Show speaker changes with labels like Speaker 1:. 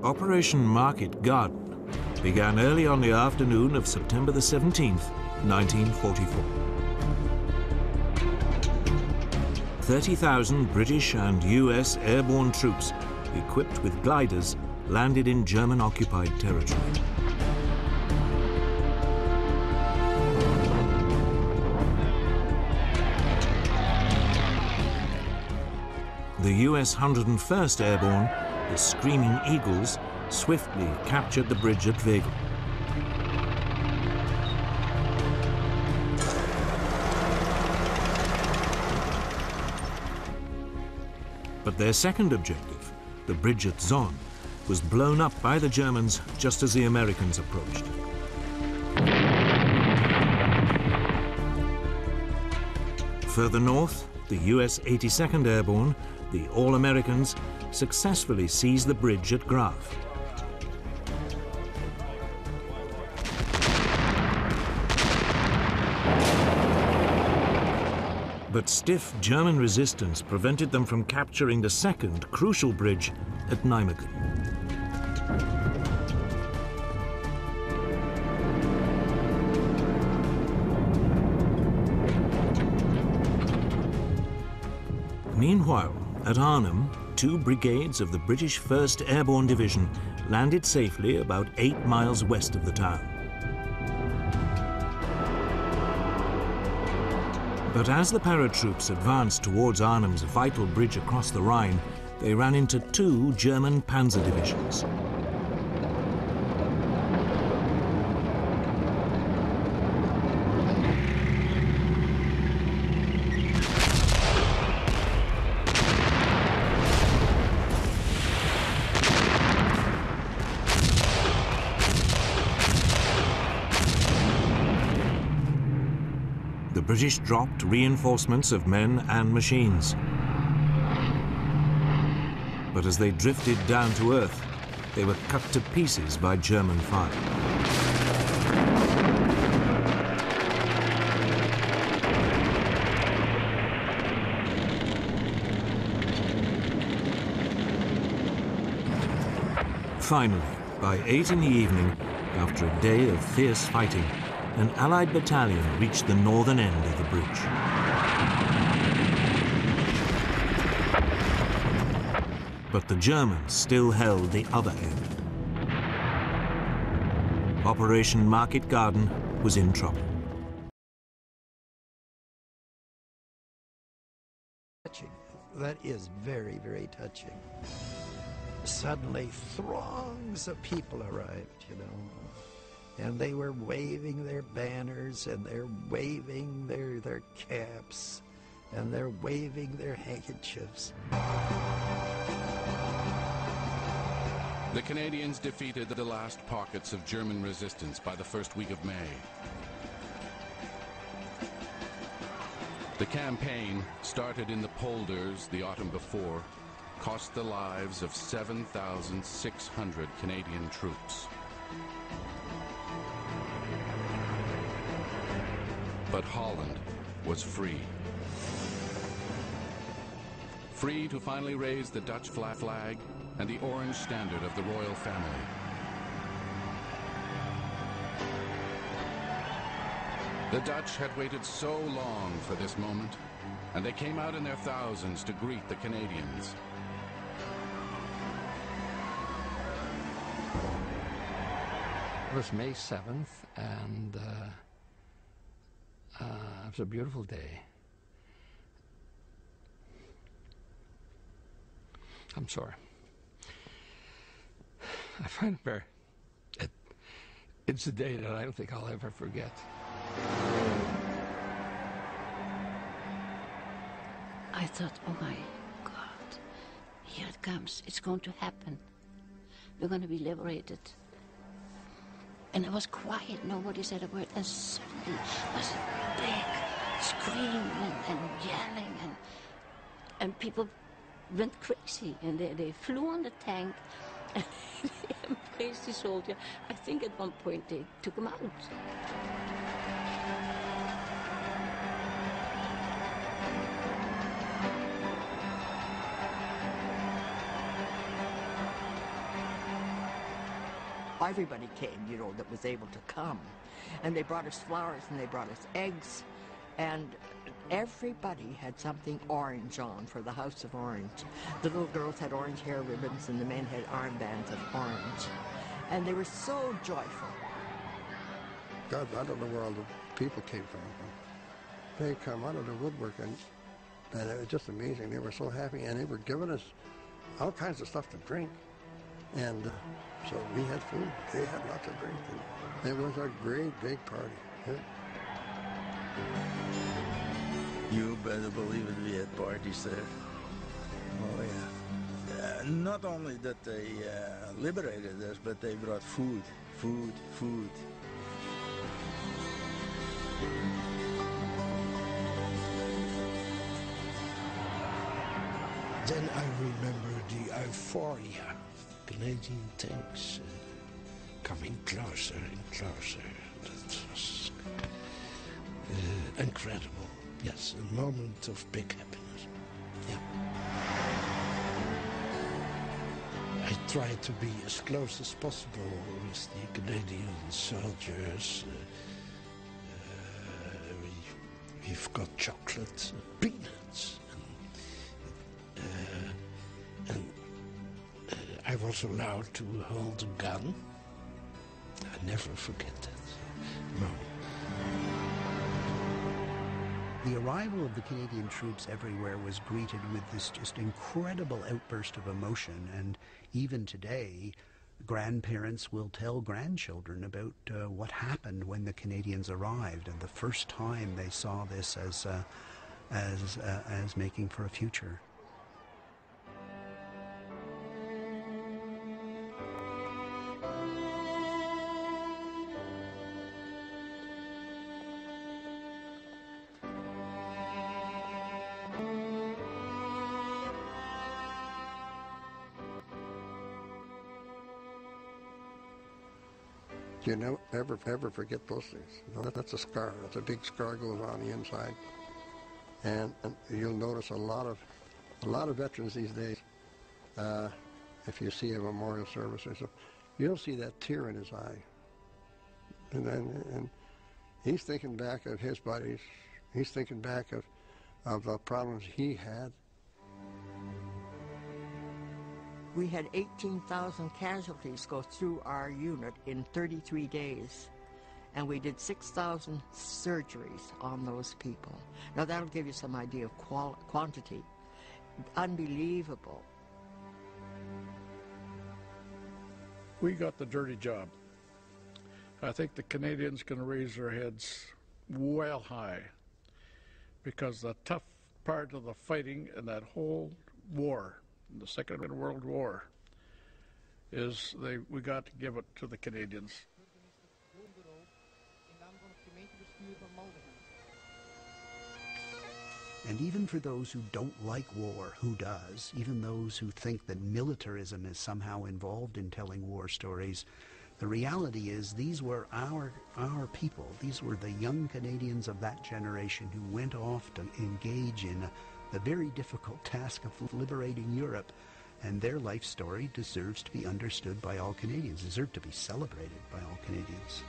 Speaker 1: Operation Market Garden began early on the afternoon of September the 17th, 1944. 30,000 British and US airborne troops, equipped with gliders, landed in German-occupied territory. The US 101st Airborne, the Screaming Eagles, swiftly captured the bridge at Wegel. But their second objective, the bridge at Zonn, was blown up by the Germans just as the Americans approached. Further north, the US 82nd Airborne, the All-Americans, successfully seized the bridge at Graf. But stiff German resistance prevented them from capturing the second crucial bridge at Nijmegen. Meanwhile, at Arnhem, 2 brigades of the British 1st Airborne Division landed safely about 8 miles west of the town. But as the paratroops advanced towards Arnhem's vital bridge across the Rhine, they ran into 2 German panzer divisions. The British dropped reinforcements of men and machines. But as they drifted down to earth, they were cut to pieces by German fire. Finally, by 8 in the evening, after a day of fierce fighting, an Allied battalion reached the northern end of the bridge. But the Germans still held the other end. Operation Market Garden was in trouble.
Speaker 2: That is very, very touching. Suddenly, throngs of people arrived, you know. And they were waving their banners, and they're waving their caps, and they're waving their handkerchiefs.
Speaker 3: The Canadians defeated the last pockets of German resistance by the first week of May. The campaign, started in the polders the autumn before, cost the lives of 7,600 Canadian troops. But Holland was free. Free to finally raise the Dutch flag and the orange standard of the royal family. The Dutch had waited so long for this moment, and they came out in their thousands to greet the Canadians.
Speaker 4: It was May 7th, and it was a beautiful day. I'm sorry. I find it very... It's a day that I don't think I'll ever forget.
Speaker 5: I thought, oh my God, here it comes. It's going to happen. We're going to be liberated. And it was quiet, nobody said a word, and suddenly there was a big scream and yelling, and people went crazy, and they flew on the tank, and they embraced the soldier. I think at one point they took him out.
Speaker 6: everybody came, you know, that was able to come. And they brought us flowers and they brought us eggs. And everybody had something orange on for the House of Orange. The little girls had orange hair ribbons and the men had armbands of orange. And they were so joyful.
Speaker 4: God, I don't know where all the people came from. They come out of the woodwork, and it was just amazing. They were so happy, and they were giving us all kinds of stuff to drink. And so we had food. They had lots of drink. And it was a great, big party. Yeah.
Speaker 7: You better believe it, we had parties there. Oh, yeah. Not only that they liberated us, but they brought food.
Speaker 2: Then I remember the euphoria of Canadian tanks coming closer and closer. That was incredible. Yes, a moment of big happiness. Yeah. I tried to be as close as possible with the Canadian soldiers. We've got chocolate, peanuts, and I was allowed to hold a gun. I never forget that moment.
Speaker 8: The arrival of the Canadian troops everywhere was greeted with this just incredible outburst of emotion, and even today, grandparents will tell grandchildren about what happened when the Canadians arrived, and the first time they saw this as making for a future.
Speaker 4: You never ever forget those things. You know, that's a scar. That's a big scar goes on the inside, and you'll notice a lot of veterans these days. If you see a memorial service or so, you'll see that tear in his eye, and he's thinking back of his buddies. He's thinking back of the problems he had.
Speaker 6: We had 18,000 casualties go through our unit in 33 days. And we did 6,000 surgeries on those people. Now that'll give you some idea of quantity. Unbelievable.
Speaker 9: We got the dirty job. I think the Canadians can raise their heads well high, because the tough part of the fighting in that whole war, the Second World War, is we got to give it to the Canadians.
Speaker 8: And even for those who don't like war, who does, even those who think that militarism is somehow involved in telling war stories, the reality is these were our people. These were the young Canadians of that generation who went off to engage in the very difficult task of liberating Europe, and their life story deserves to be understood by all Canadians, deserves to be celebrated by all Canadians.